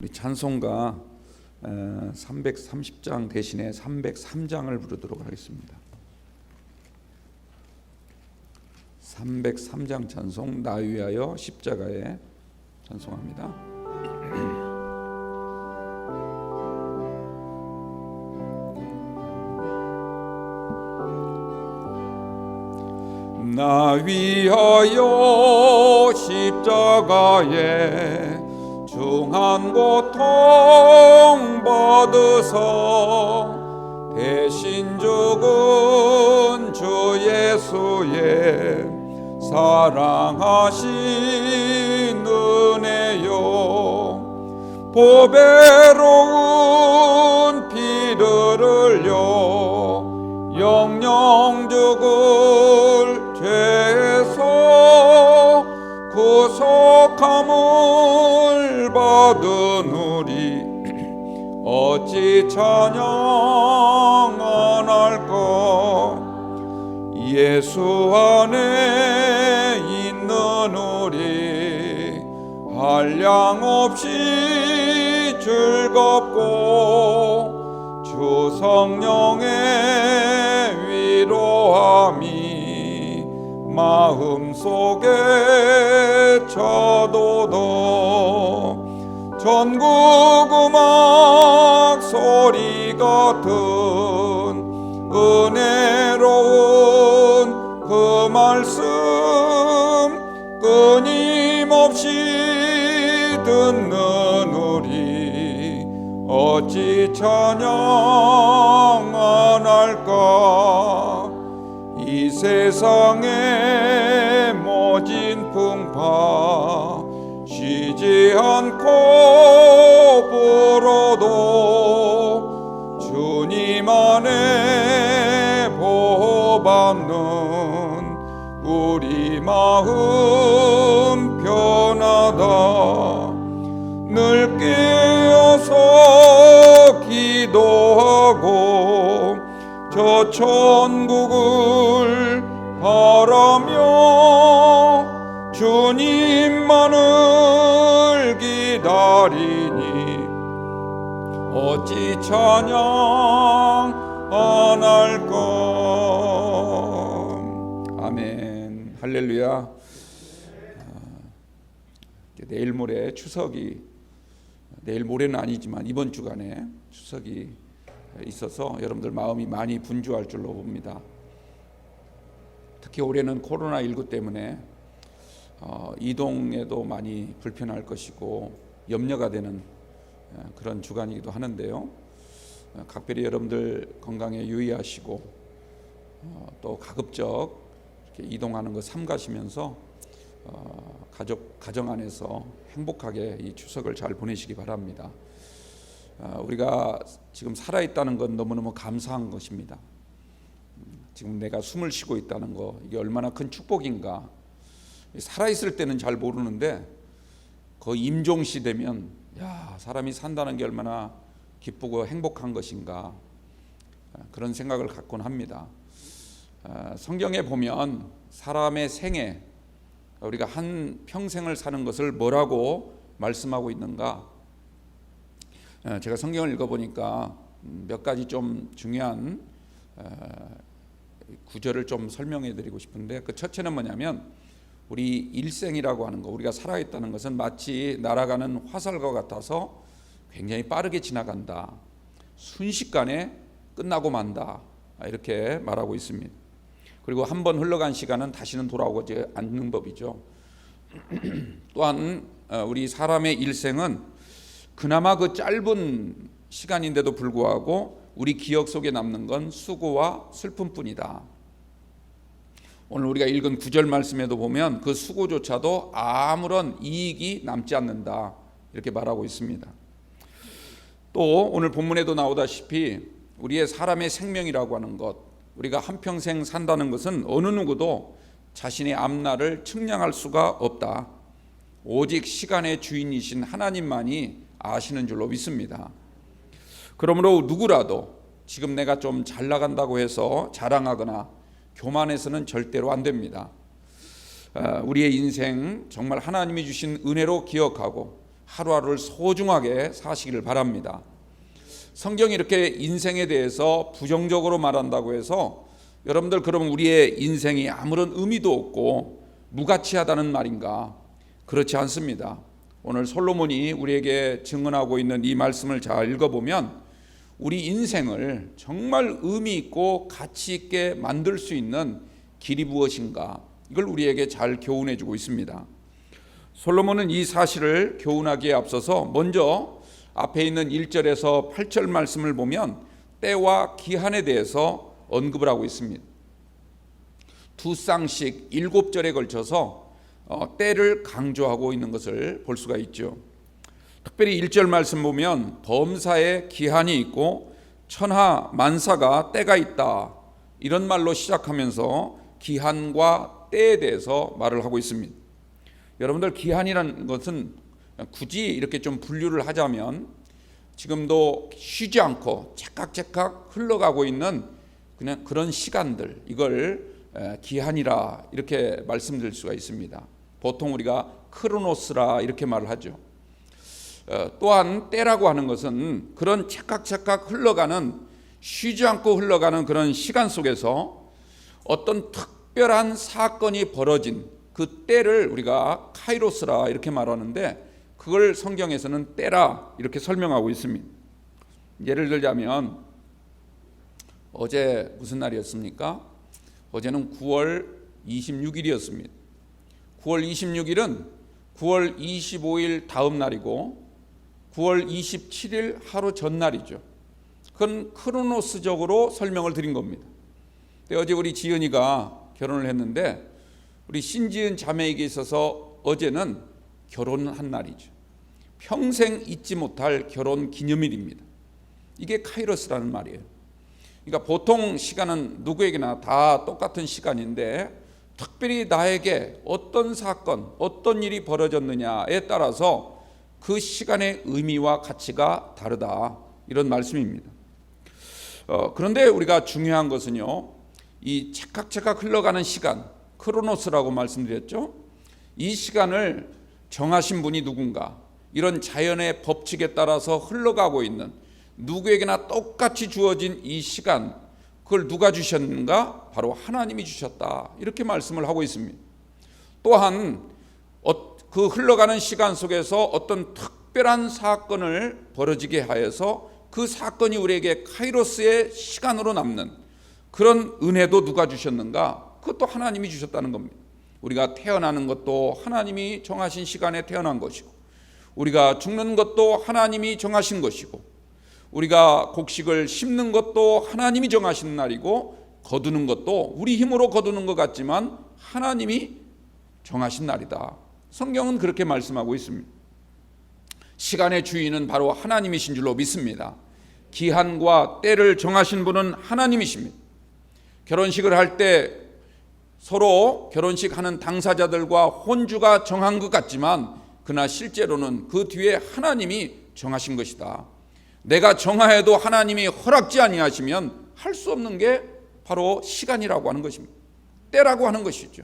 우리 찬송가 330장 대신에 303장을 부르도록 하겠습니다. 303장 찬송, 나 위하여 십자가에 찬송합니다. 나 위하여 십자가에 중한 고통 받으사 대신 죽은 주 예수의 사랑하신 은혜요, 보배로운 피를 흘려 영영 죽을 죄에서 구속함을 받은 우리 어찌 찬양 안 할까. 예수 안에 있는 우리 한량없이 즐겁고 주 성령의 위로함이 마음속에 쳐도도 전국 음악 소리 같은 은혜로운 그 말씀 끊임없이 듣는 우리 어찌 찬양 안 할까. 이 세상의 모진 풍파 쉬지 않고 불어도 주님 안에 보호받는 우리 마음 편하다. 늘 깨어서 기도하고 저 천국을 바라며 주님만을 기다리니 어찌 찬양 안 할까. 아멘. 할렐루야. 내일 모레 추석이, 내일 모레는 아니지만 이번 주간에 추석이 있어서 여러분들 마음이 많이 분주할 줄로 봅니다. 특히 올해는 코로나19 때문에 이동에도 많이 불편할 것이고 염려가 되는 그런 주간이기도 하는데요. 각별히 여러분들 건강에 유의하시고 또 가급적 이렇게 이동하는 거 삼가시면서 가정 안에서 행복하게 이 추석을 잘 보내시기 바랍니다. 우리가 지금 살아있다는 건 너무너무 감사한 것입니다. 지금 내가 숨을 쉬고 있다는 거, 이게 얼마나 큰 축복인가. 살아있을 때는 잘 모르는데 그 임종시 되면 사람이 산다는 게 얼마나 기쁘고 행복한 것인가, 그런 생각을 갖곤 합니다. 성경에 보면 사람의 생애, 우리가 한 평생을 사는 것을 뭐라고 말씀하고 있는가. 제가 성경을 읽어보니까 몇 가지 좀 중요한 구절을 좀 설명해 드리고 싶은데, 그 첫째는 뭐냐면 우리 일생이라고 하는 거, 우리가 살아있다는 것은 마치 날아가는 화살과 같아서 굉장히 빠르게 지나간다, 순식간에 끝나고 만다, 이렇게 말하고 있습니다. 그리고 한번 흘러간 시간은 다시는 돌아오지 않는 법이죠. 또한 우리 사람의 일생은 그나마 그 짧은 시간인데도 불구하고 우리 기억 속에 남는 건 수고와 슬픔뿐이다. 오늘 우리가 읽은 9절 말씀에도 보면 그 수고조차도 아무런 이익이 남지 않는다, 이렇게 말하고 있습니다. 또 오늘 본문에도 나오다시피 우리의 사람의 생명이라고 하는 것, 우리가 한평생 산다는 것은 어느 누구도 자신의 앞날을 측량할 수가 없다. 오직 시간의 주인이신 하나님만이 아시는 줄로 믿습니다. 그러므로 누구라도 지금 내가 좀 잘 나간다고 해서 자랑하거나 교만해서는 절대로 안 됩니다. 우리의 인생 정말 하나님이 주신 은혜로 기억하고 하루하루를 소중하게 사시기를 바랍니다. 성경이 이렇게 인생에 대해서 부정적으로 말한다고 해서 여러분들 그러면 우리의 인생이 아무런 의미도 없고 무가치하다는 말인가? 그렇지 않습니다. 오늘 솔로몬이 우리에게 증언하고 있는 이 말씀을 잘 읽어보면 우리 인생을 정말 의미 있고 가치 있게 만들 수 있는 길이 무엇인가? 이걸 우리에게 잘 교훈해 주고 있습니다. 솔로몬은 이 사실을 교훈하기에 앞서서 먼저 앞에 있는 1절에서 8절 말씀을 보면 때와 기한에 대해서 언급을 하고 있습니다. 두 쌍씩 7절에 걸쳐서 때를 강조하고 있는 것을 볼 수가 있죠. 특별히 1절 말씀 보면 범사에 기한이 있고 천하 만사가 때가 있다, 이런 말로 시작하면서 기한과 때에 대해서 말을 하고 있습니다. 여러분들 기한이라는 것은 굳이 이렇게 좀 분류를 하자면 지금도 쉬지 않고 째깍째깍 흘러가고 있는 그냥 그런 시간들, 이걸 기한이라 이렇게 말씀드릴 수가 있습니다. 보통 우리가 크로노스라 이렇게 말을 하죠. 또한 때라고 하는 것은 그런 째깍째깍 흘러가는, 쉬지 않고 흘러가는 그런 시간 속에서 어떤 특별한 사건이 벌어진 그 때를 우리가 카이로스라 이렇게 말하는데, 그걸 성경에서는 때라 이렇게 설명하고 있습니다. 예를 들자면 어제 무슨 날이었습니까? 어제는 9월 26일이었습니다. 9월 26일은 9월 25일 다음 날이고 9월 27일 하루 전날이죠. 그건 크로노스적으로 설명을 드린 겁니다. 어제 우리 지은이가 결혼을 했는데 우리 신지은 자매에게 있어서 어제는 결혼한 날이죠. 평생 잊지 못할 결혼 기념일입니다. 이게 카이로스라는 말이에요. 그러니까 보통 시간은 누구에게나 다 똑같은 시간인데 특별히 나에게 어떤 사건, 어떤 일이 벌어졌느냐에 따라서 그 시간의 의미와 가치가 다르다, 이런 말씀입니다. 그런데 우리가 중요한 것은요, 이 찰칵찰칵 흘러가는 시간, 크로노스라고 말씀드렸죠. 이 시간을 정하신 분이 누군가, 이런 자연의 법칙에 따라서 흘러가고 있는 누구에게나 똑같이 주어진 이 시간, 그걸 누가 주셨는가? 바로 하나님이 주셨다, 이렇게 말씀을 하고 있습니다. 또한 그 흘러가는 시간 속에서 어떤 특별한 사건을 벌어지게 하여서 그 사건이 우리에게 카이로스의 시간으로 남는 그런 은혜도 누가 주셨는가? 그것도 하나님이 주셨다는 겁니다. 우리가 태어나는 것도 하나님이 정하신 시간에 태어난 것이고, 우리가 죽는 것도 하나님이 정하신 것이고, 우리가 곡식을 심는 것도 하나님이 정하신 날이고, 거두는 것도 우리 힘으로 거두는 것 같지만 하나님이 정하신 날이다. 성경은 그렇게 말씀하고 있습니다. 시간의 주인은 바로 하나님이신 줄로 믿습니다. 기한과 때를 정하신 분은 하나님이십니다. 결혼식을 할 때 서로 결혼식 하는 당사자들과 혼주가 정한 것 같지만 그러나 실제로는 그 뒤에 하나님이 정하신 것이다. 내가 정하여도 하나님이 허락지 아니하시면 할 수 없는 게 바로 시간이라고 하는 것입니다. 때라고 하는 것이죠.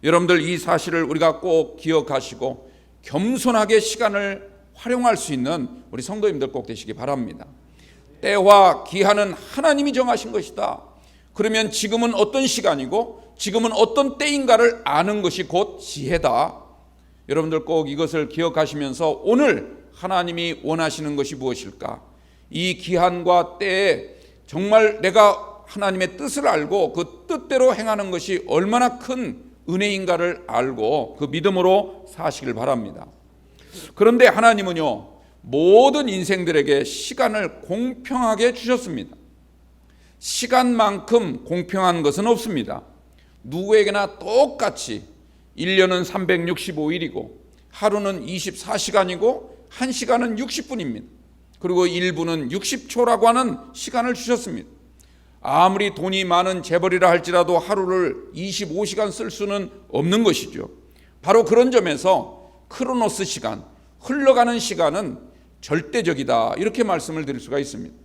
여러분들 이 사실을 우리가 꼭 기억하시고 겸손하게 시간을 활용할 수 있는 우리 성도님들 꼭 되시기 바랍니다. 때와 기한은 하나님이 정하신 것이다. 그러면 지금은 어떤 시간이고 지금은 어떤 때인가를 아는 것이 곧 지혜다. 여러분들 꼭 이것을 기억하시면서 오늘 하나님이 원하시는 것이 무엇일까? 이 기한과 때에 정말 내가 하나님의 뜻을 알고 그 뜻대로 행하는 것이 얼마나 큰 은혜인가를 알고 그 믿음으로 사시길 바랍니다. 그런데 하나님은요, 모든 인생들에게 시간을 공평하게 주셨습니다. 시간만큼 공평한 것은 없습니다. 누구에게나 똑같이 1년은 365일이고 하루는 24시간이고 1시간은 60분입니다. 그리고 1분은 60초라고 하는 시간을 주셨습니다. 아무리 돈이 많은 재벌이라 할지라도 하루를 25시간 쓸 수는 없는 것이죠. 바로 그런 점에서 크로노스 시간, 흘러가는 시간은 절대적이다, 이렇게 말씀을 드릴 수가 있습니다.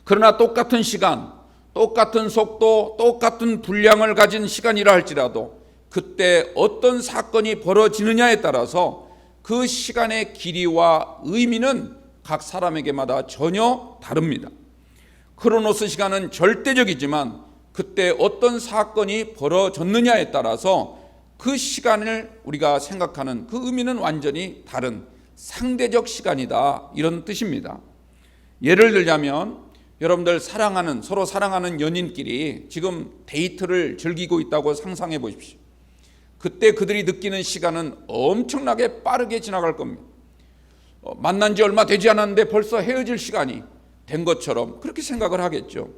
그러나 똑같은 시간, 똑같은 속도, 똑같은 분량을 가진 시간이라 할지라도 그때 어떤 사건이 벌어지느냐에 따라서 그 시간의 길이와 의미는 각 사람에게마다 전혀 다릅니다. 크로노스 시간은 절대적이지만 그때 어떤 사건이 벌어졌느냐에 따라서 그 시간을 우리가 생각하는 그 의미는 완전히 다른 상대적 시간이다, 이런 뜻입니다. 예를 들자면 여러분들 서로 사랑하는 연인끼리 지금 데이트를 즐기고 있다고 상상해 보십시오. 그때 그들이 느끼는 시간은 엄청나게 빠르게 지나갈 겁니다. 만난 지 얼마 되지 않았는데 벌써 헤어질 시간이 된 것처럼 그렇게 생각을 하겠죠.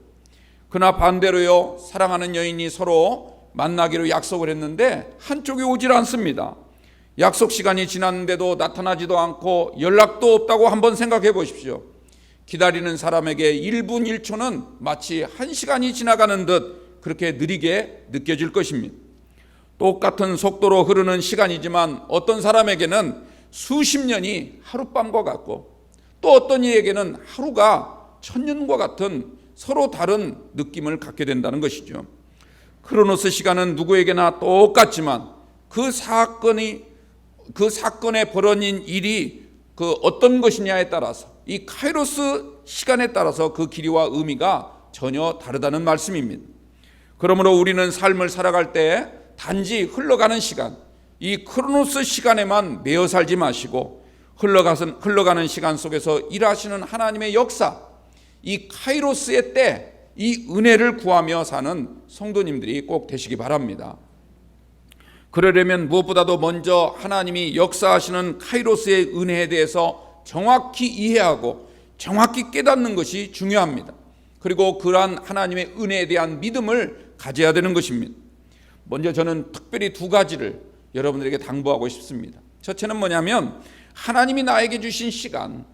그러나 반대로요, 사랑하는 여인이 서로 만나기로 약속을 했는데 한쪽이 오질 않습니다. 약속 시간이 지났는데도 나타나지도 않고 연락도 없다고 한번 생각해 보십시오. 기다리는 사람에게 1분 1초는 마치 1시간이 지나가는 듯 그렇게 느리게 느껴질 것입니다. 똑같은 속도로 흐르는 시간이지만 어떤 사람에게는 수십 년이 하룻밤과 같고 또 어떤 이에게는 하루가 천년과 같은 서로 다른 느낌을 갖게 된다는 것이죠. 크로노스 시간은 누구에게나 똑같지만 그 사건에 벌어진 일이 그 어떤 것이냐에 따라서, 이 카이로스 시간에 따라서 그 길이와 의미가 전혀 다르다는 말씀입니다. 그러므로 우리는 삶을 살아갈 때 단지 흘러가는 시간, 이 크로노스 시간에만 매여 살지 마시고 흘러가는 시간 속에서 일하시는 하나님의 역사, 이 카이로스의 때, 이 은혜를 구하며 사는 성도님들이 꼭 되시기 바랍니다. 그러려면 무엇보다도 먼저 하나님이 역사하시는 카이로스의 은혜에 대해서 정확히 이해하고 정확히 깨닫는 것이 중요합니다. 그리고 그러한 하나님의 은혜에 대한 믿음을 가져야 되는 것입니다. 먼저 저는 특별히 두 가지를 여러분들에게 당부하고 싶습니다. 첫째는 뭐냐면 하나님이 나에게 주신 시간,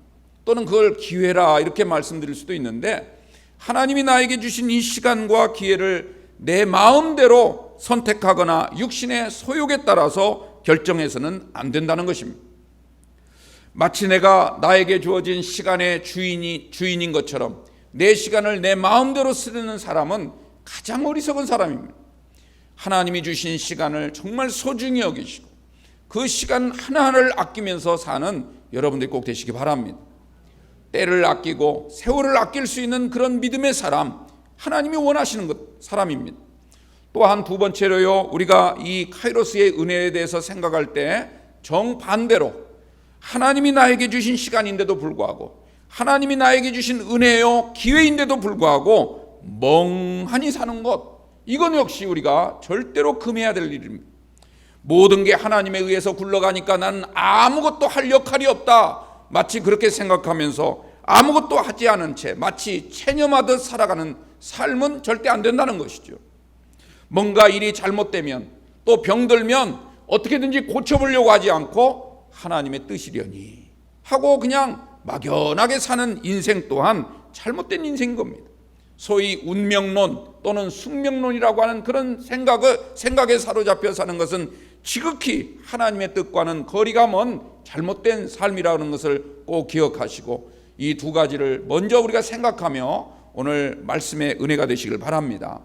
또는 그걸 기회라 이렇게 말씀드릴 수도 있는데, 하나님이 나에게 주신 이 시간과 기회를 내 마음대로 선택하거나 육신의 소욕에 따라서 결정해서는 안 된다는 것입니다. 마치 내가 나에게 주어진 시간의 주인인 것처럼 내 시간을 내 마음대로 쓰는 사람은 가장 어리석은 사람입니다. 하나님이 주신 시간을 정말 소중히 여기시고 그 시간 하나하나를 아끼면서 사는 여러분들이 꼭 되시기 바랍니다. 때를 아끼고 세월을 아낄 수 있는 그런 믿음의 사람, 하나님이 원하시는 사람입니다. 또한 두 번째로요, 우리가 이 카이로스의 은혜에 대해서 생각할 때 정반대로 하나님이 나에게 주신 시간인데도 불구하고, 하나님이 나에게 주신 은혜요 기회인데도 불구하고 멍하니 사는 것, 이건 역시 우리가 절대로 금해야 될 일입니다. 모든 게 하나님에 의해서 굴러가니까 나는 아무것도 할 역할이 없다, 마치 그렇게 생각하면서 아무것도 하지 않은 채 마치 체념하듯 살아가는 삶은 절대 안 된다는 것이죠. 뭔가 일이 잘못되면 또 병들면 어떻게든지 고쳐보려고 하지 않고 하나님의 뜻이려니 하고 그냥 막연하게 사는 인생 또한 잘못된 인생인 겁니다. 소위 운명론 또는 숙명론이라고 하는 그런 생각에 사로잡혀 사는 것은 지극히 하나님의 뜻과는 거리가 먼 잘못된 삶이라는 것을 꼭 기억하시고, 이 두 가지를 먼저 우리가 생각하며 오늘 말씀의 은혜가 되시길 바랍니다.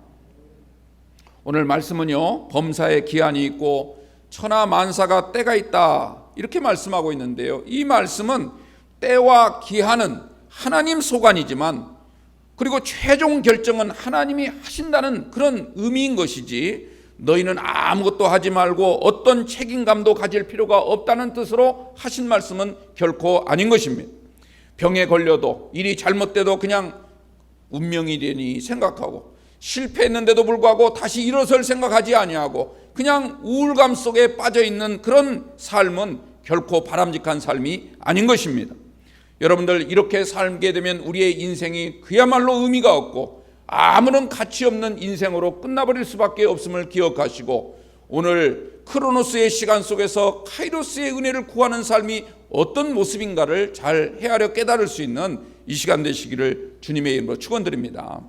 오늘 말씀은요, 범사에 기한이 있고 천하 만사가 때가 있다 이렇게 말씀하고 있는데요, 이 말씀은 때와 기한은 하나님 소관이지만 그리고 최종 결정은 하나님이 하신다는 그런 의미인 것이지, 너희는 아무것도 하지 말고 어떤 책임감도 가질 필요가 없다는 뜻으로 하신 말씀은 결코 아닌 것입니다. 병에 걸려도 일이 잘못돼도 그냥 운명이려니 생각하고, 실패했는데도 불구하고 다시 일어설 생각하지 아니하고 그냥 우울감 속에 빠져있는 그런 삶은 결코 바람직한 삶이 아닌 것입니다. 여러분들, 이렇게 살게 되면 우리의 인생이 그야말로 의미가 없고 아무런 가치 없는 인생으로 끝나버릴 수밖에 없음을 기억하시고, 오늘 크로노스의 시간 속에서 카이로스의 은혜를 구하는 삶이 어떤 모습인가를 잘 헤아려 깨달을 수 있는 이 시간 되시기를 주님의 이름으로 축원드립니다.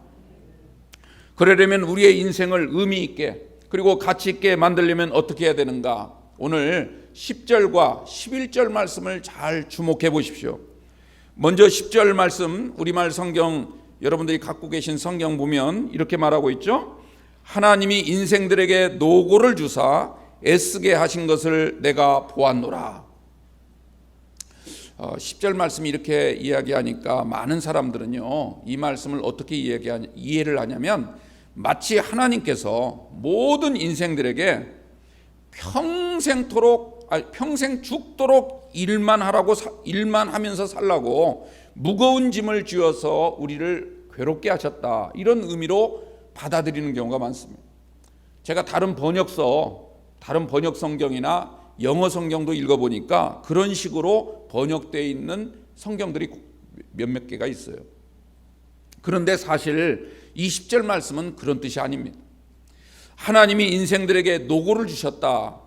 그러려면 우리의 인생을 의미 있게 그리고 가치 있게 만들려면 어떻게 해야 되는가? 오늘 10절과 11절 말씀을 잘 주목해 보십시오. 먼저 10절 말씀, 우리말 성경 여러분들이 갖고 계신 성경 보면 이렇게 말하고 있죠. 하나님이 인생들에게 노고를 주사 애쓰게 하신 것을 내가 보았노라. 10절 말씀이 이렇게 이야기하니까 많은 사람들은요, 이 말씀을 어떻게 이해를 하냐면 마치 하나님께서 모든 인생들에게 평생 죽도록 일만 하면서 살라고 무거운 짐을 쥐어서 우리를 괴롭게 하셨다, 이런 의미로 받아들이는 경우가 많습니다. 제가 다른 번역 성경이나 영어 성경도 읽어보니까 그런 식으로 번역되어 있는 성경들이 몇몇 개가 있어요. 그런데 사실 이 10절 말씀은 그런 뜻이 아닙니다. 하나님이 인생들에게 노고를 주셨다,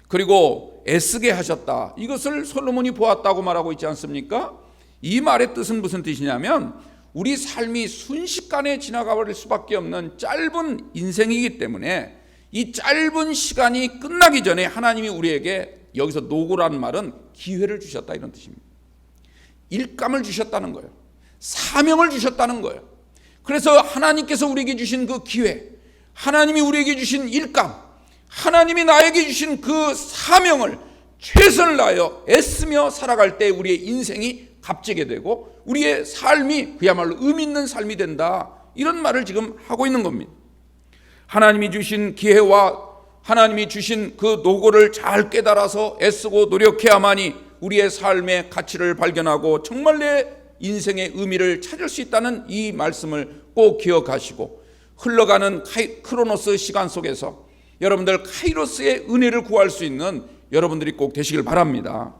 그리고 애쓰게 하셨다, 이것을 솔로몬이 보았다고 말하고 있지 않습니까? 이 말의 뜻은 무슨 뜻이냐면 우리 삶이 순식간에 지나가 버릴 수밖에 없는 짧은 인생이기 때문에 이 짧은 시간이 끝나기 전에 하나님이 우리에게, 여기서 노고라는 말은 기회를 주셨다, 이런 뜻입니다. 일감을 주셨다는 거예요. 사명을 주셨다는 거예요. 그래서 하나님께서 우리에게 주신 그 기회, 하나님이 우리에게 주신 일감, 하나님이 나에게 주신 그 사명을 최선을 다하여 애쓰며 살아갈 때 우리의 인생이 값지게 되고 우리의 삶이 그야말로 의미 있는 삶이 된다, 이런 말을 지금 하고 있는 겁니다. 하나님이 주신 기회와 하나님이 주신 그 노고를 잘 깨달아서 애쓰고 노력해야만이 우리의 삶의 가치를 발견하고 정말 내 인생의 의미를 찾을 수 있다는 이 말씀을 꼭 기억하시고, 흘러가는 크로노스 시간 속에서 여러분들 카이로스의 은혜를 구할 수 있는 여러분들이 꼭 되시길 바랍니다.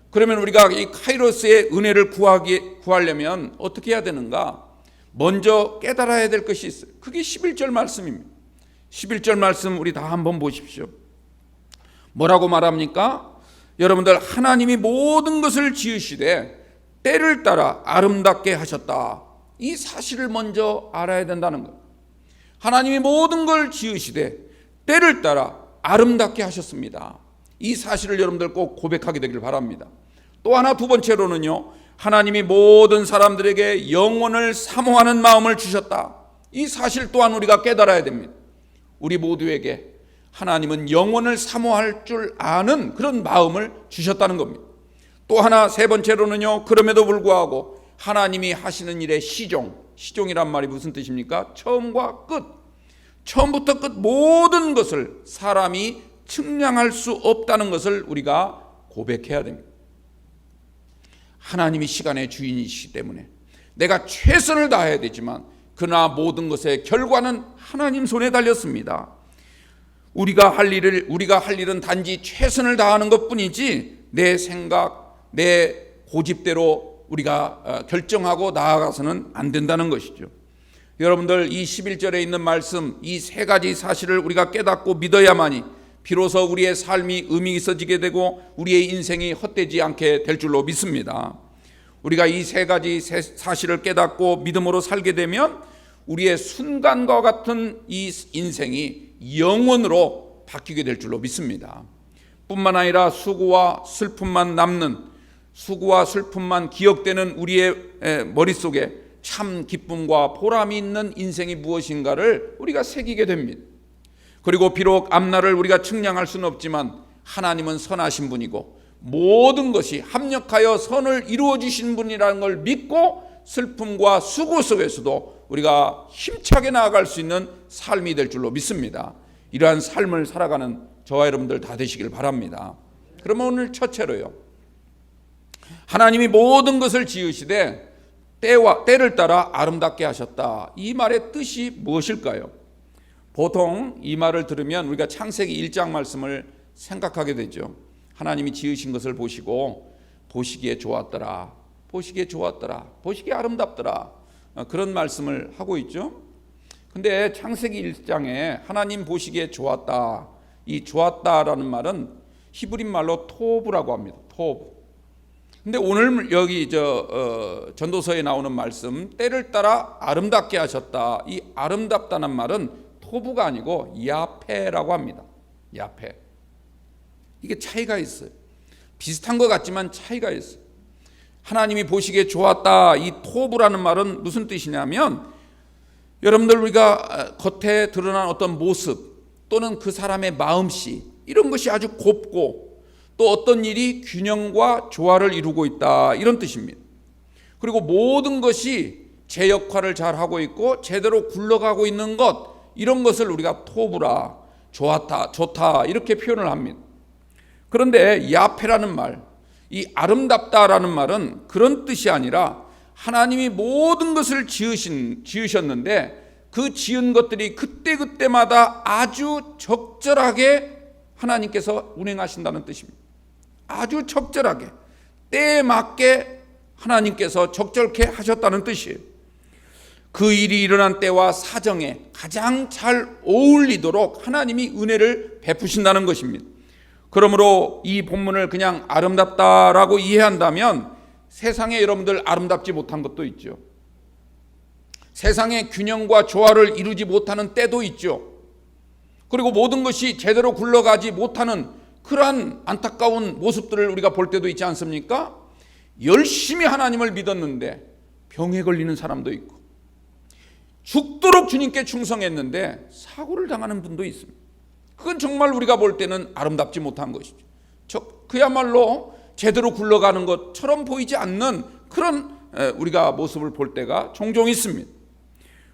그러면 우리가 이 카이로스의 은혜를 구하려면 어떻게 해야 되는가? 먼저 깨달아야 될 것이 있어요. 그게 11절 말씀입니다. 11절 말씀 우리 다 한번 보십시오. 뭐라고 말합니까? 여러분들, 하나님이 모든 것을 지으시되 때를 따라 아름답게 하셨다, 이 사실을 먼저 알아야 된다는 것. 하나님이 모든 걸 지으시되 때를 따라 아름답게 하셨습니다. 이 사실을 여러분들 꼭 고백하게 되길 바랍니다. 또 하나, 두 번째로는요, 하나님이 모든 사람들에게 영원을 사모하는 마음을 주셨다, 이 사실 또한 우리가 깨달아야 됩니다. 우리 모두에게 하나님은 영원을 사모할 줄 아는 그런 마음을 주셨다는 겁니다. 또 하나, 세 번째로는요, 그럼에도 불구하고 하나님이 하시는 일의 시종이란 말이 무슨 뜻입니까? 처음과 끝, 처음부터 끝 모든 것을 사람이 측량할 수 없다는 것을 우리가 고백해야 됩니다. 하나님이 시간의 주인이시기 때문에 내가 최선을 다해야 되지만 그러나 모든 것의 결과는 하나님 손에 달렸습니다. 우리가 할 일은 단지 최선을 다하는 것뿐이지 내 생각, 내 고집대로 우리가 결정하고 나아가서는 안 된다는 것이죠. 여러분들, 이 11절에 있는 말씀, 이 세 가지 사실을 우리가 깨닫고 믿어야만이 비로소 우리의 삶이 의미 있어지게 되고 우리의 인생이 헛되지 않게 될 줄로 믿습니다. 우리가 이 세 가지 사실을 깨닫고 믿음으로 살게 되면 우리의 순간과 같은 이 인생이 영원으로 바뀌게 될 줄로 믿습니다. 뿐만 아니라 수고와 슬픔만 기억되는 우리의 머릿속에 참 기쁨과 보람이 있는 인생이 무엇인가를 우리가 새기게 됩니다. 그리고 비록 앞날을 우리가 측량할 수는 없지만 하나님은 선하신 분이고 모든 것이 합력하여 선을 이루어 주신 분이라는 걸 믿고 슬픔과 수고 속에서도 우리가 힘차게 나아갈 수 있는 삶이 될 줄로 믿습니다. 이러한 삶을 살아가는 저와 여러분들 다 되시길 바랍니다. 그러면 오늘 첫째로요, 하나님이 모든 것을 지으시되 때를 따라 아름답게 하셨다, 이 말의 뜻이 무엇일까요? 보통 이 말을 들으면 우리가 창세기 1장 말씀을 생각하게 되죠. 하나님이 지으신 것을 보시고 보시기에 좋았더라, 보시기에 아름답더라, 그런 말씀을 하고 있죠. 근데 창세기 1장에 하나님 보시기에 좋았다, 이 좋았다라는 말은 히브리 말로 토브라고 합니다. 토브. 근데 오늘 여기 전도서에 나오는 말씀, 때를 따라 아름답게 하셨다, 이 아름답다는 말은 토브가 아니고 야페라고 합니다. 야페. 이게 차이가 있어요. 비슷한 것 같지만 차이가 있어요. 하나님이 보시기에 좋았다, 이 토브라는 말은 무슨 뜻이냐면, 여러분들, 우리가 겉에 드러난 어떤 모습 또는 그 사람의 마음씨, 이런 것이 아주 곱고 또 어떤 일이 균형과 조화를 이루고 있다, 이런 뜻입니다. 그리고 모든 것이 제 역할을 잘하고 있고 제대로 굴러가고 있는 것, 이런 것을 우리가 토브라, 좋았다, 좋다, 이렇게 표현을 합니다. 그런데 야페라는 말, 이 아름답다라는 말은 그런 뜻이 아니라 하나님이 모든 것을 지으셨는데 그 지은 것들이 그때그때마다 아주 적절하게 하나님께서 운행하신다는 뜻입니다. 아주 적절하게, 때에 맞게 하나님께서 적절케 하셨다는 뜻이에요. 그 일이 일어난 때와 사정에 가장 잘 어울리도록 하나님이 은혜를 베푸신다는 것입니다. 그러므로 이 본문을 그냥 아름답다라고 이해한다면 세상에 여러분들 아름답지 못한 것도 있죠. 세상의 균형과 조화를 이루지 못하는 때도 있죠. 그리고 모든 것이 제대로 굴러가지 못하는 그러한 안타까운 모습들을 우리가 볼 때도 있지 않습니까? 열심히 하나님을 믿었는데 병에 걸리는 사람도 있고, 죽도록 주님께 충성했는데 사고를 당하는 분도 있습니다. 그건 정말 우리가 볼 때는 아름답지 못한 것이죠. 그야말로 제대로 굴러가는 것처럼 보이지 않는 그런 우리가 모습을 볼 때가 종종 있습니다.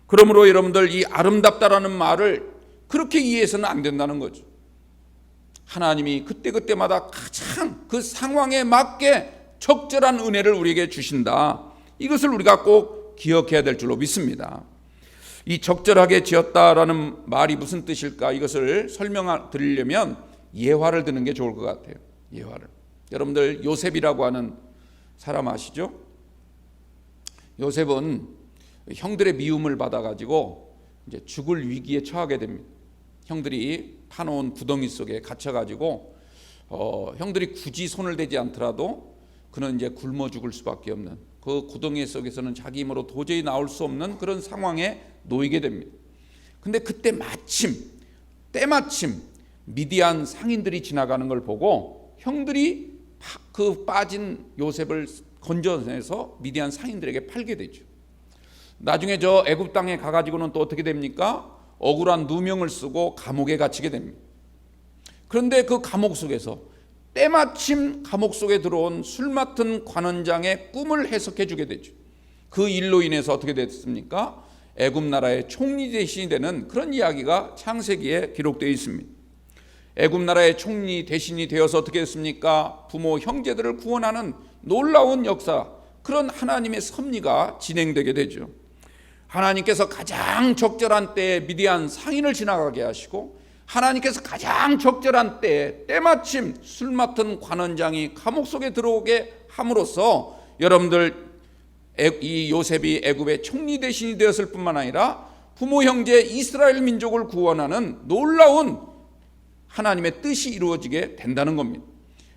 그러므로 여러분들, 이 아름답다라는 말을 그렇게 이해해서는 안 된다는 거죠. 하나님이 그때그때마다 가장 그 상황에 맞게 적절한 은혜를 우리에게 주신다, 이것을 우리가 꼭 기억해야 될 줄로 믿습니다. 이 적절하게 지었다라는 말이 무슨 뜻일까, 이것을 설명드리려면 예화를 드는 게 좋을 것 같아요. 예화를. 여러분들 요셉이라고 하는 사람 아시죠? 요셉은 형들의 미움을 받아가지고 이제 죽을 위기에 처하게 됩니다. 형들이 파놓은 구덩이 속에 갇혀가지고 형들이 굳이 손을 대지 않더라도 그는 이제 굶어 죽을 수밖에 없는, 그 구덩이 속에서는 자기 힘으로 도저히 나올 수 없는 그런 상황에 놓이게 됩니다. 근데 그때 때마침 미디안 상인들이 지나가는 걸 보고 형들이 그 빠진 요셉을 건져내서 미디안 상인들에게 팔게 되죠. 나중에 저 애굽 땅에 가가지고는 또 어떻게 됩니까? 억울한 누명을 쓰고 감옥에 갇히게 됩니다. 그런데 그 감옥 속에서 때마침 감옥 속에 들어온 술 맡은 관원장의 꿈을 해석해 주게 되죠. 그 일로 인해서 어떻게 됐습니까? 애굽 나라의 총리 대신이 되는 그런 이야기가 창세기에 기록되어 있습니다. 애굽 나라의 총리 대신이 되어서 어떻게 됐습니까? 부모 형제들을 구원하는 놀라운 역사, 그런 하나님의 섭리가 진행되게 되죠. 하나님께서 가장 적절한 때에 미디안 상인을 지나가게 하시고, 하나님께서 가장 적절한 때에 때마침 술 맡은 관원장이 감옥 속에 들어오게 함으로써 여러분들, 이 요셉이 애굽의 총리 대신이 되었을 뿐만 아니라 부모 형제 이스라엘 민족을 구원하는 놀라운 하나님의 뜻이 이루어지게 된다는 겁니다.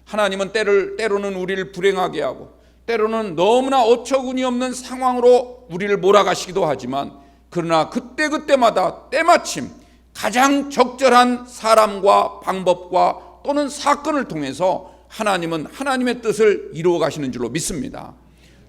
하나님은 때로는 우리를 불행하게 하고, 때로는 너무나 어처구니 없는 상황으로 우리를 몰아가시기도 하지만, 그러나 그때그때마다 때마침 가장 적절한 사람과 방법과 또는 사건을 통해서 하나님은 하나님의 뜻을 이루어 가시는 줄로 믿습니다.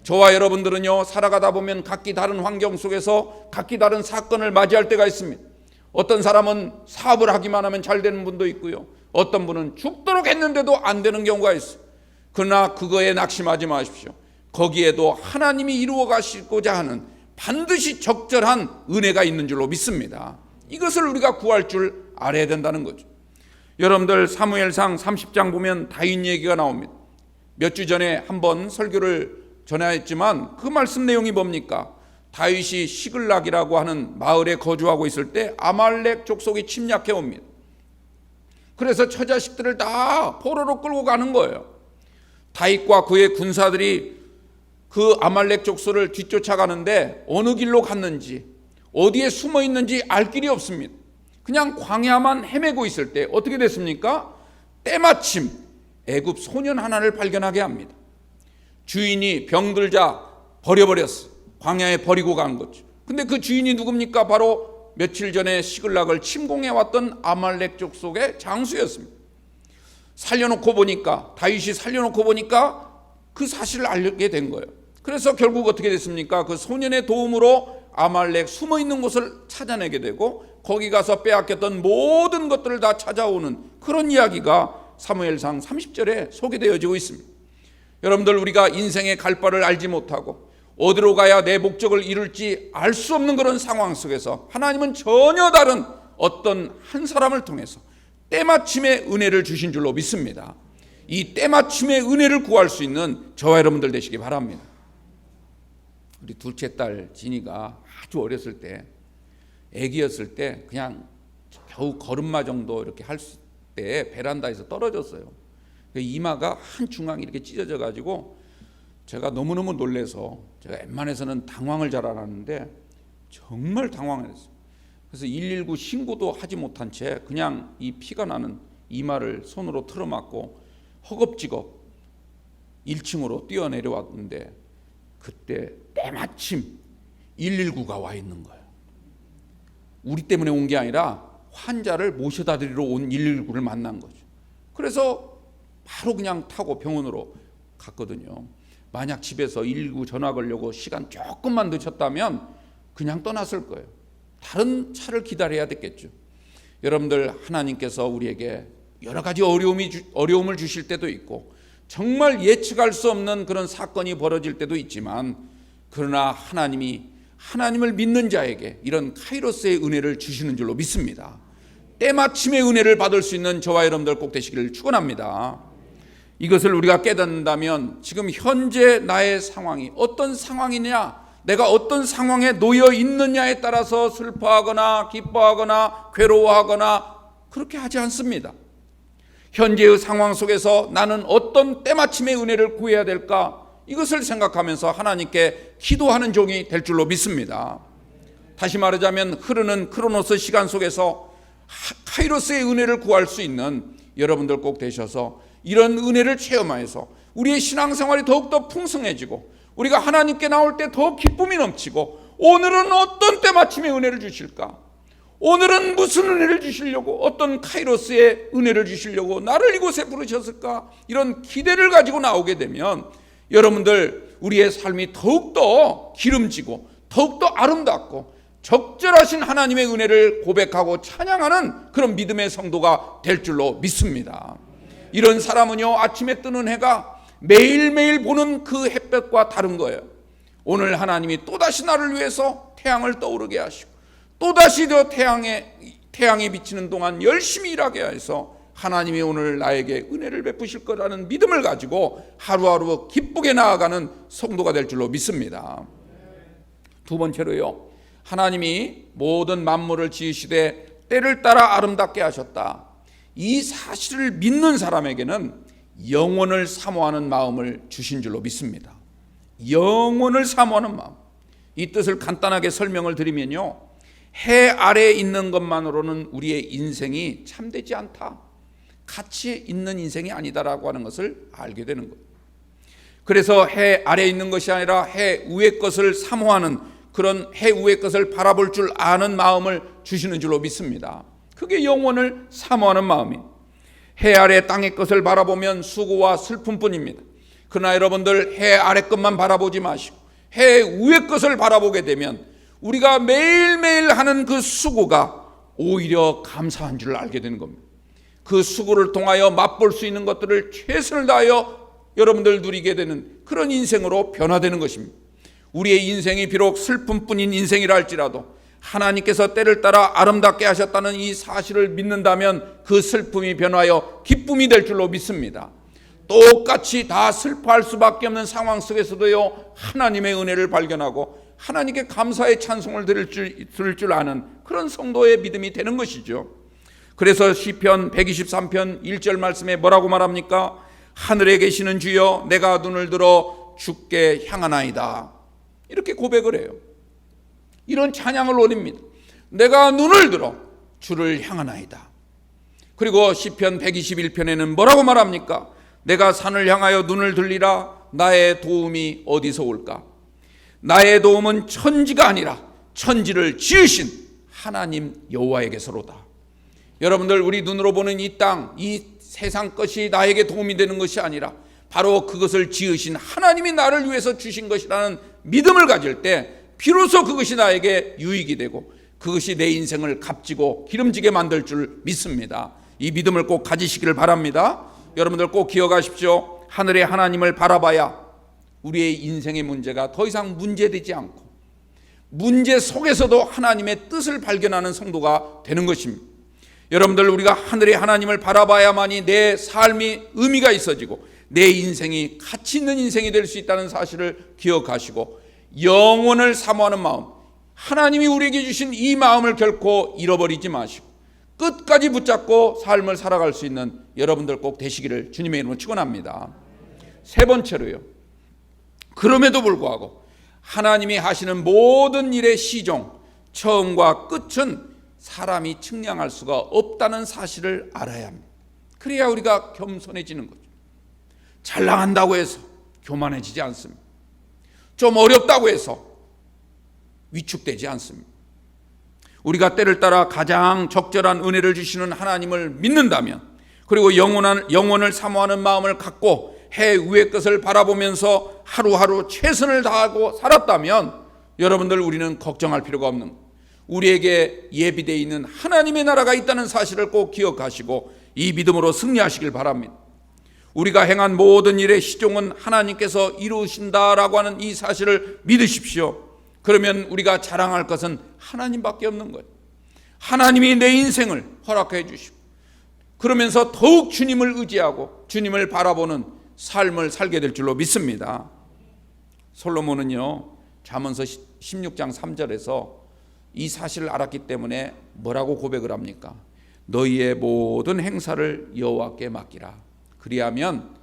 저와 여러분들은요, 살아가다 보면 각기 다른 환경 속에서 각기 다른 사건을 맞이할 때가 있습니다. 어떤 사람은 사업을 하기만 하면 잘 되는 분도 있고요, 어떤 분은 죽도록 했는데도 안 되는 경우가 있어요. 그러나 그거에 낙심하지 마십시오. 거기에도 하나님이 이루어 가시고자 하는 반드시 적절한 은혜가 있는 줄로 믿습니다. 이것을 우리가 구할 줄 알아야 된다는 거죠. 여러분들, 사무엘상 30장 보면 다윗 얘기가 나옵니다. 몇 주 전에 한번 설교를 전했지만 그 말씀 내용이 뭡니까? 다윗이 시글락이라고 하는 마을에 거주하고 있을 때 아말렉 족속이 침략해 옵니다. 그래서 처자식들을 다 포로로 끌고 가는 거예요. 다윗과 그의 군사들이 그 아말렉 족속을 뒤쫓아가는데 어느 길로 갔는지, 어디에 숨어 있는지 알 길이 없습니다. 그냥 광야만 헤매고 있을 때 어떻게 됐습니까? 때마침 애굽 소년 하나를 발견하게 합니다. 주인이 병들자 버려버렸어. 광야에 버리고 간 거죠. 근데 그 주인이 누굽니까? 바로 며칠 전에 시글락을 침공해 왔던 아말렉 족속의 장수였습니다. 다윗이 살려놓고 보니까 그 사실을 알게 된 거예요. 그래서 결국 어떻게 됐습니까? 그 소년의 도움으로 아말렉 숨어있는 곳을 찾아내게 되고, 거기 가서 빼앗겼던 모든 것들을 다 찾아오는 그런 이야기가 사무엘상 30절에 소개되어지고 있습니다. 여러분들, 우리가 인생의 갈 바를 알지 못하고 어디로 가야 내 목적을 이룰지 알 수 없는 그런 상황 속에서 하나님은 전혀 다른 어떤 한 사람을 통해서 때마침의 은혜를 주신 줄로 믿습니다. 이 때마침의 은혜를 구할 수 있는 저와 여러분들 되시기 바랍니다. 우리 둘째 딸 진이가 아주 어렸을 때, 아기였을 때 그냥 겨우 걸음마 정도 이렇게 할 때 베란다에서 떨어졌어요. 이마가 한 중앙이 이렇게 찢어져 가지고 제가 너무너무 놀래서, 제가 웬만해서는 당황을 잘 안 하는데 정말 당황을 했어요. 그래서 119 신고도 하지 못한 채 그냥 이 피가 나는 이마를 손으로 틀어막고 허겁지겁 1층으로 뛰어내려왔는데, 그때 때마침 119가 와 있는 거예요. 우리 때문에 온 게 아니라 환자를 모셔다 드리러 온 119를 만난 거죠. 그래서 바로 그냥 타고 병원으로 갔거든요. 만약 집에서 119 전화 걸려고 시간 조금만 늦췄다면 그냥 떠났을 거예요. 다른 차를 기다려야 됐겠죠. 여러분들, 하나님께서 우리에게 여러 가지 어려움을 주실 때도 있고 정말 예측할 수 없는 그런 사건이 벌어질 때도 있지만, 그러나 하나님을 믿는 자에게 이런 카이로스의 은혜를 주시는 줄로 믿습니다. 때마침의 은혜를 받을 수 있는 저와 여러분들 꼭 되시기를 축원합니다. 이것을 우리가 깨닫는다면 지금 현재 나의 상황이 어떤 상황이냐, 내가 어떤 상황에 놓여 있느냐에 따라서 슬퍼하거나 기뻐하거나 괴로워하거나 그렇게 하지 않습니다. 현재의 상황 속에서 나는 어떤 때마침의 은혜를 구해야 될까, 이것을 생각하면서 하나님께 기도하는 종이 될 줄로 믿습니다. 다시 말하자면 흐르는 크로노스 시간 속에서 카이로스의 은혜를 구할 수 있는 여러분들 꼭 되셔서 이런 은혜를 체험하여서 우리의 신앙생활이 더욱더 풍성해지고 우리가 하나님께 나올 때 더 기쁨이 넘치고, 오늘은 어떤 때마침의 은혜를 주실까, 오늘은 무슨 은혜를 주시려고, 어떤 카이로스의 은혜를 주시려고 나를 이곳에 부르셨을까, 이런 기대를 가지고 나오게 되면 여러분들, 우리의 삶이 더욱더 기름지고 더욱더 아름답고 적절하신 하나님의 은혜를 고백하고 찬양하는 그런 믿음의 성도가 될 줄로 믿습니다. 이런 사람은요, 아침에 뜨는 해가 매일매일 보는 그 햇볕과 다른 거예요. 오늘 하나님이 또다시 나를 위해서 태양을 떠오르게 하시고 또다시 저 태양이 비치는 동안 열심히 일하게 해서 하나님이 오늘 나에게 은혜를 베푸실 거라는 믿음을 가지고 하루하루 기쁘게 나아가는 성도가 될 줄로 믿습니다. 두 번째로요, 하나님이 모든 만물을 지으시되 때를 따라 아름답게 하셨다. 이 사실을 믿는 사람에게는 영원을 사모하는 마음을 주신 줄로 믿습니다. 영원을 사모하는 마음. 이 뜻을 간단하게 설명을 드리면요, 해 아래에 있는 것만으로는 우리의 인생이 참되지 않다, 가치 있는 인생이 아니다라고 하는 것을 알게 되는 거예요. 그래서 해 아래에 있는 것이 아니라 해 위의 것을 사모하는, 그런 해 위의 것을 바라볼 줄 아는 마음을 주시는 줄로 믿습니다. 그게 영원을 사모하는 마음이에요. 해 아래 땅의 것을 바라보면 수고와 슬픔뿐입니다. 그러나 여러분들, 해 아래 것만 바라보지 마시고 해 위의 것을 바라보게 되면 우리가 매일매일 하는 그 수고가 오히려 감사한 줄 알게 되는 겁니다. 그 수고를 통하여 맛볼 수 있는 것들을 최선을 다하여 여러분들 누리게 되는 그런 인생으로 변화되는 것입니다. 우리의 인생이 비록 슬픔뿐인 인생이라 할지라도 하나님께서 때를 따라 아름답게 하셨다는 이 사실을 믿는다면 그 슬픔이 변하여 기쁨이 될 줄로 믿습니다. 똑같이 다 슬퍼할 수밖에 없는 상황 속에서도요, 하나님의 은혜를 발견하고 하나님께 감사의 찬송을 들을 줄 아는 그런 성도의 믿음이 되는 것이죠. 그래서 시편 123편 1절 말씀에 뭐라고 말합니까? 하늘에 계시는 주여, 내가 눈을 들어 주께 향하나이다. 이렇게 고백을 해요. 이런 찬양을 올립니다. 내가 눈을 들어 주를 향하나이다. 그리고 시편 121편에는 뭐라고 말합니까? 내가 산을 향하여 눈을 들리라. 나의 도움이 어디서 올까? 나의 도움은 천지가 아니라 천지를 지으신 하나님 여호와에게서로다. 여러분들, 우리 눈으로 보는 이 땅, 이 세상 것이 나에게 도움이 되는 것이 아니라 바로 그것을 지으신 하나님이 나를 위해서 주신 것이라는 믿음을 가질 때 비로소 그것이 나에게 유익이 되고 그것이 내 인생을 값지고 기름지게 만들 줄 믿습니다. 이 믿음을 꼭 가지시기를 바랍니다. 여러분들 꼭 기억하십시오. 하늘의 하나님을 바라봐야 우리의 인생의 문제가 더 이상 문제되지 않고 문제 속에서도 하나님의 뜻을 발견하는 성도가 되는 것입니다. 여러분들, 우리가 하늘의 하나님을 바라봐야만이 내 삶이 의미가 있어지고 내 인생이 가치 있는 인생이 될 수 있다는 사실을 기억하시고 영원을 사모하는 마음, 하나님이 우리에게 주신 이 마음을 결코 잃어버리지 마시고 끝까지 붙잡고 삶을 살아갈 수 있는 여러분들 꼭 되시기를 주님의 이름으로 축원합니다. 세 번째로요, 그럼에도 불구하고 하나님이 하시는 모든 일의 시종, 처음과 끝은 사람이 측량할 수가 없다는 사실을 알아야 합니다. 그래야 우리가 겸손해지는 거죠. 잘 나간다고 해서 교만해지지 않습니다. 좀 어렵다고 해서 위축되지 않습니다. 우리가 때를 따라 가장 적절한 은혜를 주시는 하나님을 믿는다면, 그리고 영원을 사모하는 마음을 갖고 해 위의 것을 바라보면서 하루하루 최선을 다하고 살았다면, 여러분들, 우리는 걱정할 필요가 없는 거예요. 우리에게 예비되어 있는 하나님의 나라가 있다는 사실을 꼭 기억하시고 이 믿음으로 승리하시길 바랍니다. 우리가 행한 모든 일의 시종은 하나님께서 이루신다라고 하는 이 사실을 믿으십시오. 그러면 우리가 자랑할 것은 하나님밖에 없는 거예요. 하나님이 내 인생을 허락해 주시고 그러면서 더욱 주님을 의지하고 주님을 바라보는 삶을 살게 될 줄로 믿습니다. 솔로몬은요, 잠언서 16장 3절에서 이 사실을 알았기 때문에 뭐라고 고백을 합니까? 너희의 모든 행사를 여호와께 맡기라. 그리하면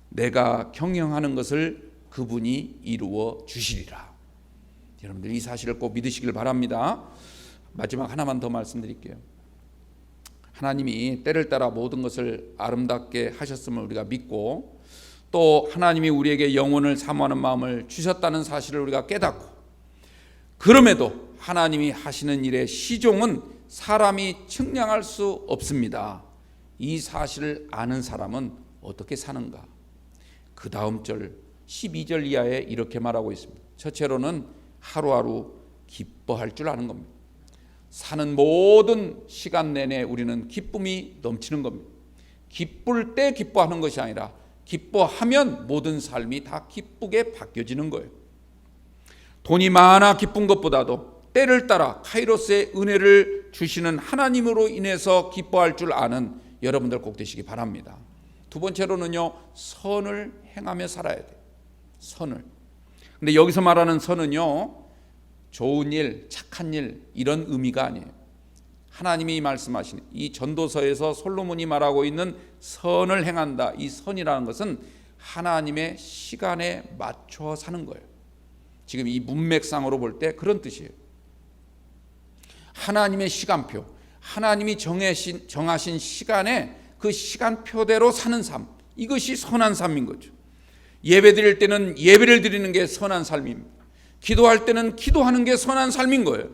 내가 경영하는 것을 그분이 이루어 주시리라. 여러분들, 이 사실을 꼭 믿으시길 바랍니다. 마지막 하나만 더 말씀드릴게요. 하나님이 때를 따라 모든 것을 아름답게 하셨음을 우리가 믿고, 또 하나님이 우리에게 영혼을 사모하는 마음을 주셨다는 사실을 우리가 깨닫고, 그럼에도 하나님이 하시는 일의 시종은 사람이 측량할 수 없습니다. 이 사실을 아는 사람은 어떻게 사는가? 그 다음 절 12절 이하에 이렇게 말하고 있습니다. 첫째로는 하루하루 기뻐할 줄 아는 겁니다. 사는 모든 시간 내내 우리는 기쁨이 넘치는 겁니다. 기쁠 때 기뻐하는 것이 아니라 기뻐하면 모든 삶이 다 기쁘게 바뀌어지는 거예요. 돈이 많아 기쁜 것보다도 때를 따라 카이로스의 은혜를 주시는 하나님으로 인해서 기뻐할 줄 아는 여러분들 꼭 되시기 바랍니다. 두 번째로는요, 선을 행하며 살아야 돼요. 선을. 근데 여기서 말하는 선은요, 좋은 일, 착한 일, 이런 의미가 아니에요. 하나님이 말씀하시는 이 전도서에서 솔로몬이 말하고 있는 선을 행한다, 이 선이라는 것은 하나님의 시간에 맞춰 사는 거예요. 지금 이 문맥상으로 볼 때 그런 뜻이에요. 하나님의 시간표, 하나님이 정하신 시간에 그 시간표대로 사는 삶, 이것이 선한 삶인 거죠. 예배 드릴 때는 예배를 드리는 게 선한 삶입니다. 기도할 때는 기도하는 게 선한 삶인 거예요.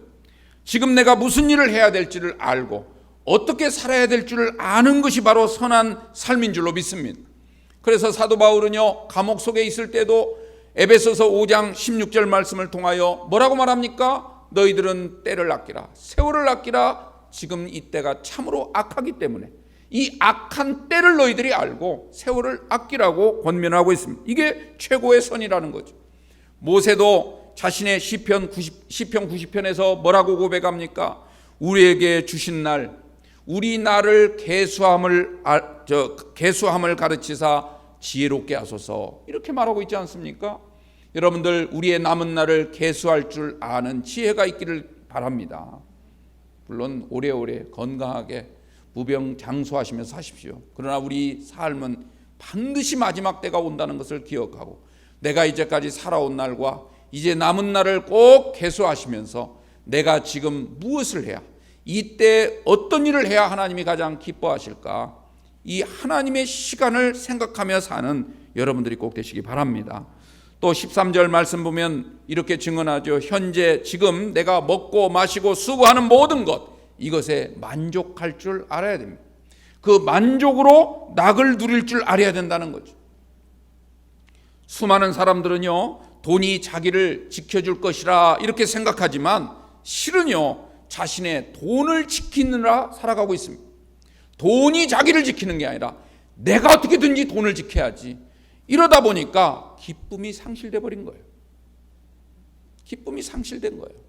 지금 내가 무슨 일을 해야 될지를 알고 어떻게 살아야 될 줄을 아는 것이 바로 선한 삶인 줄로 믿습니다. 그래서 사도 바울은요, 감옥 속에 있을 때도 에베소서 5장 16절 말씀을 통하여 뭐라고 말합니까? 너희들은 때를 아끼라, 세월을 아끼라. 지금 이 때가 참으로 악하기 때문에 이 악한 때를 너희들이 알고 세월을 아끼라고 권면하고 있습니다. 이게 최고의 선이라는 거죠. 모세도 자신의 시편 90편에서 뭐라고 고백합니까? 우리에게 주신 날, 우리 날을 계수함을 가르치사 지혜롭게 하소서, 이렇게 말하고 있지 않습니까? 여러분들, 우리의 남은 날을 계수할 줄 아는 지혜가 있기를 바랍니다. 물론 오래오래 건강하게 무병장수하시면서 사십시오. 그러나 우리 삶은 반드시 마지막 때가 온다는 것을 기억하고 내가 이제까지 살아온 날과 이제 남은 날을 꼭 계수하시면서 내가 지금 무엇을 해야, 이때 어떤 일을 해야 하나님이 가장 기뻐하실까, 이 하나님의 시간을 생각하며 사는 여러분들이 꼭 되시기 바랍니다. 또 13절 말씀 보면 이렇게 증언하죠. 현재 지금 내가 먹고 마시고 수고하는 모든 것, 이것에 만족할 줄 알아야 됩니다. 그 만족으로 낙을 누릴 줄 알아야 된다는 거죠. 수많은 사람들은요, 돈이 자기를 지켜줄 것이라 이렇게 생각하지만 실은요, 자신의 돈을 지키느라 살아가고 있습니다. 돈이 자기를 지키는 게 아니라 내가 어떻게든지 돈을 지켜야지. 이러다 보니까 기쁨이 상실돼 버린 거예요. 기쁨이 상실된 거예요.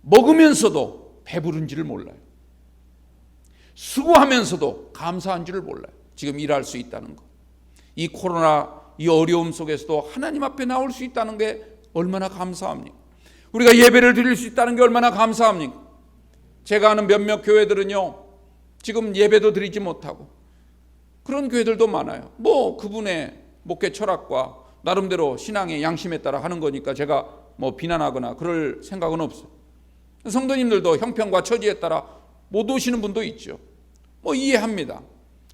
먹으면서도 배부른지를 몰라요. 수고하면서도 감사한 줄을 몰라요. 지금 일할 수 있다는 것, 이 코로나 이 어려움 속에서도 하나님 앞에 나올 수 있다는 게 얼마나 감사합니까? 우리가 예배를 드릴 수 있다는 게 얼마나 감사합니까? 제가 아는 몇몇 교회들은요, 지금 예배도 드리지 못하고 그런 교회들도 많아요. 뭐 그분의 목회 철학과 나름대로 신앙의 양심에 따라 하는 거니까 제가 뭐 비난하거나 그럴 생각은 없어요. 성도님들도 형편과 처지에 따라 못 오시는 분도 있죠. 뭐 이해합니다.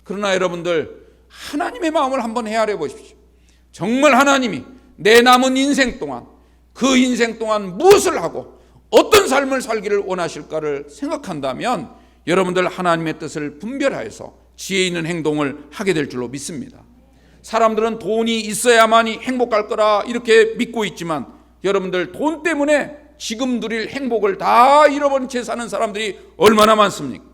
그러나 여러분들, 하나님의 마음을 한번 헤아려 보십시오. 정말 하나님이 내 남은 인생 동안, 그 인생 동안 무엇을 하고 어떤 삶을 살기를 원하실까를 생각한다면 여러분들 하나님의 뜻을 분별하여서 지혜 있는 행동을 하게 될 줄로 믿습니다. 사람들은 돈이 있어야만이 행복할 거라 이렇게 믿고 있지만, 여러분들 돈 때문에 지금 누릴 행복을 다 잃어버린 채 사는 사람들이 얼마나 많습니까?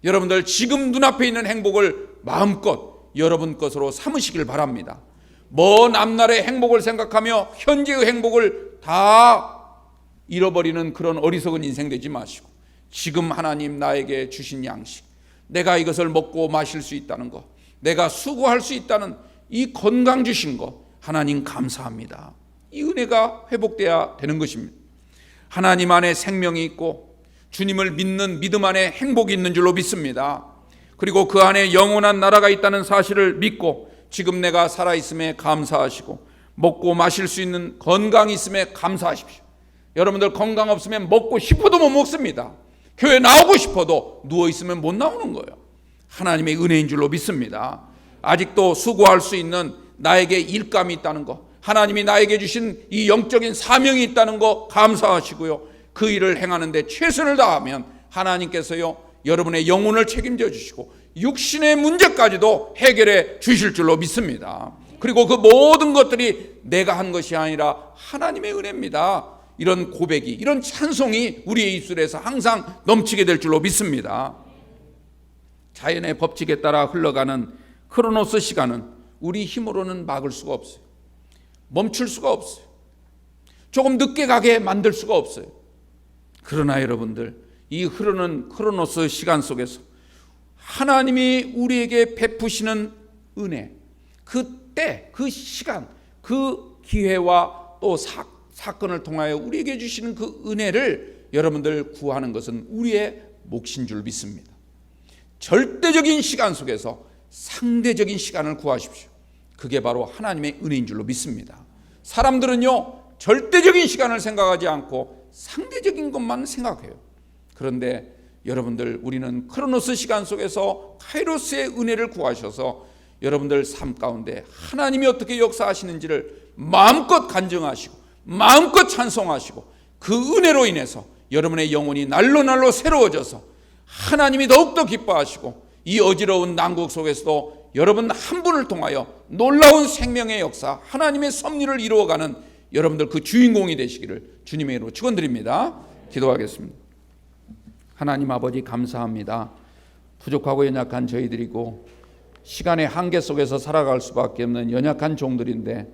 여러분들 지금 눈앞에 있는 행복을 마음껏 여러분 것으로 삼으시길 바랍니다. 먼 앞날의 행복을 생각하며 현재의 행복을 다 잃어버리는 그런 어리석은 인생 되지 마시고, 지금 하나님 나에게 주신 양식, 내가 이것을 먹고 마실 수 있다는 것, 내가 수고할 수 있다는 이 건강 주신 것, 하나님 감사합니다. 이 은혜가 회복돼야 되는 것입니다. 하나님 안에 생명이 있고 주님을 믿는 믿음 안에 행복이 있는 줄로 믿습니다. 그리고 그 안에 영원한 나라가 있다는 사실을 믿고 지금 내가 살아있음에 감사하시고 먹고 마실 수 있는 건강이 있음에 감사하십시오. 여러분들 건강 없으면 먹고 싶어도 못 먹습니다. 교회 나오고 싶어도 누워있으면 못 나오는 거예요. 하나님의 은혜인 줄로 믿습니다. 아직도 수고할 수 있는 나에게 일감이 있다는 것, 하나님이 나에게 주신 이 영적인 사명이 있다는 것 감사하시고요. 그 일을 행하는데 최선을 다하면 하나님께서요, 여러분의 영혼을 책임져 주시고 육신의 문제까지도 해결해 주실 줄로 믿습니다. 그리고 그 모든 것들이 내가 한 것이 아니라 하나님의 은혜입니다. 이런 고백이, 이런 찬송이 우리의 입술에서 항상 넘치게 될 줄로 믿습니다. 자연의 법칙에 따라 흘러가는 크로노스 시간은 우리 힘으로는 막을 수가 없어요. 멈출 수가 없어요. 조금 늦게 가게 만들 수가 없어요. 그러나 여러분들, 이 흐르는 크로노스 시간 속에서 하나님이 우리에게 베푸시는 은혜, 그 때, 그 시간, 그 기회와 또 사건을 통하여 우리에게 주시는 그 은혜를 여러분들 구하는 것은 우리의 몫인 줄 믿습니다. 절대적인 시간 속에서 상대적인 시간을 구하십시오. 그게 바로 하나님의 은혜인 줄로 믿습니다. 사람들은요, 절대적인 시간을 생각하지 않고 상대적인 것만 생각해요. 그런데 여러분들, 우리는 크로노스 시간 속에서 카이로스의 은혜를 구하셔서 여러분들 삶 가운데 하나님이 어떻게 역사하시는지를 마음껏 간증하시고 마음껏 찬송하시고 그 은혜로 인해서 여러분의 영혼이 날로 새로워져서 하나님이 더욱더 기뻐하시고 이 어지러운 난국 속에서도 여러분 한 분을 통하여 놀라운 생명의 역사, 하나님의 섭리를 이루어가는 여러분들 그 주인공이 되시기를 주님의 이름으로 축원드립니다. 기도하겠습니다. 하나님 아버지, 감사합니다. 부족하고 연약한 저희들이고 시간의 한계 속에서 살아갈 수밖에 없는 연약한 종들인데